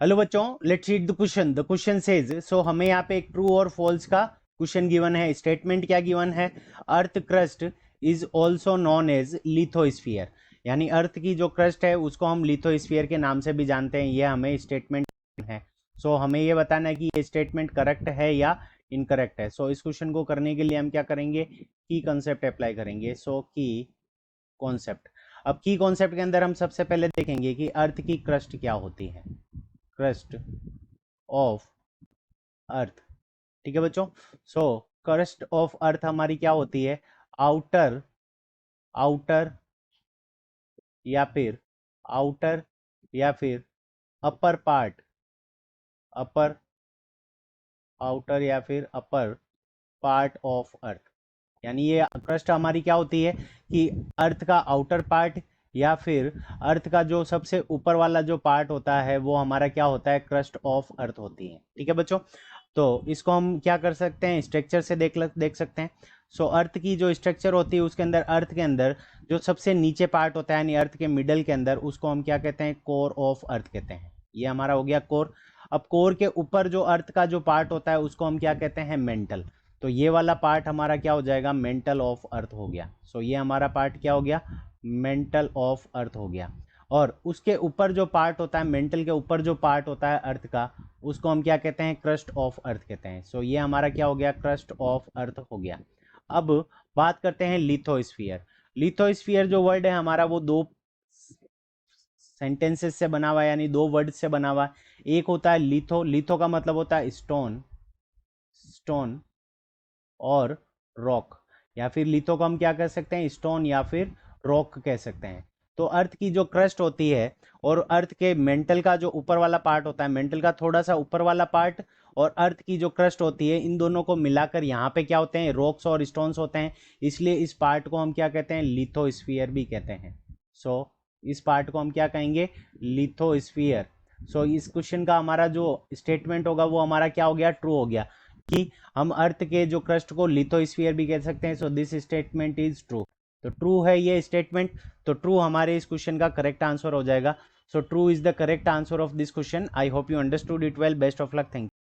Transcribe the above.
Hello बच्चों, let's read the question. The question says, so हमें यहाँ पे एक ट्रू और फॉल्स का क्वेश्चन गिवन है। स्टेटमेंट क्या गिवन है? Earth crust is also known as lithosphere, यानी अर्थ की जो क्रस्ट है उसको हम लिथोस्फीयर के नाम से भी जानते हैं। ये हमें स्टेटमेंट है। सो हमें ये बताना है कि ये स्टेटमेंट करेक्ट है या इनकरेक्ट है। सो इस क्वेश्चन को करने के लिए हम क्या करेंगे? की कॉन्सेप्ट अप्लाई करेंगे। सो की कॉन्सेप्ट, अब की कॉन्सेप्ट के अंदर हम सबसे पहले देखेंगे कि अर्थ की क्रस्ट क्या होती है। क्रस्ट ऑफ अर्थ, ठीक है बच्चों। सो क्रस्ट ऑफ अर्थ हमारी क्या होती है? आउटर आउटर या फिर आउटर या फिर अपर पार्ट, अपर आउटर या फिर अपर पार्ट ऑफ अर्थ। यानी ये क्रस्ट हमारी क्या होती है कि अर्थ का आउटर पार्ट या फिर अर्थ का जो सबसे ऊपर वाला जो पार्ट होता है वो हमारा क्या होता है? क्रस्ट ऑफ अर्थ होती है। ठीक है बच्चों, तो इसको हम क्या कर सकते हैं? स्ट्रक्चर से देख सकते हैं। सो अर्थ की जो स्ट्रक्चर होती है उसके अंदर, अर्थ के अंदर जो सबसे नीचे पार्ट होता है यानी अर्थ के मिडल के अंदर, उसको हम क्या कहते हैं? कोर ऑफ अर्थ कहते हैं। ये हमारा हो गया कोर। अब कोर के ऊपर जो अर्थ का जो पार्ट होता है उसको हम क्या कहते हैं? मेंटल। तो ये वाला पार्ट हमारा क्या हो जाएगा? मेंटल ऑफ अर्थ हो गया। सो ये हमारा पार्ट क्या हो गया? मेंटल ऑफ अर्थ हो गया। और उसके ऊपर जो पार्ट होता है, मेंटल के ऊपर जो पार्ट होता है अर्थ का, उसको हम क्या कहते हैं? क्रस्ट ऑफ अर्थ कहते हैं। सो ये हमारा क्या हो गया? क्रस्ट ऑफ अर्थ हो गया। अब बात करते हैं लिथोस्फीयर। लिथोस्फीयर जो वर्ड है हमारा वो दो सेंटेंसेस से बना हुआ है, यानी दो वर्ड से बना हुआ है। एक होता है लिथो, लिथो का मतलब होता है स्टोन, स्टोन और रॉक, या फिर लिथो को हम क्या कह सकते हैं? स्टोन या फिर रॉक कह सकते हैं। तो अर्थ की जो क्रस्ट होती है और अर्थ के मेंटल का जो ऊपर वाला पार्ट होता है, मेंटल का थोड़ा सा ऊपर वाला पार्ट और अर्थ की जो क्रस्ट होती है, इन दोनों को मिलाकर यहाँ पे क्या होते हैं? रॉक्स और स्टोन्स होते हैं। इसलिए इस पार्ट को हम क्या कहते हैं? लिथोस्फीयर भी कहते हैं। सो इस पार्ट को हम क्या कहेंगे? लिथोस्फीयर। सो इस क्वेश्चन का हमारा जो स्टेटमेंट होगा वो हमारा क्या हो गया? ट्रू हो गया, कि हम अर्थ के जो क्रस्ट को लिथोस्फीयर भी कह सकते हैं। So this statement is true. तो ट्रू है ये स्टेटमेंट, तो ट्रू हमारे इस क्वेश्चन का करेक्ट आंसर हो जाएगा। So true is the correct answer of this question. I hope you understood it well. Best of luck. Thank you.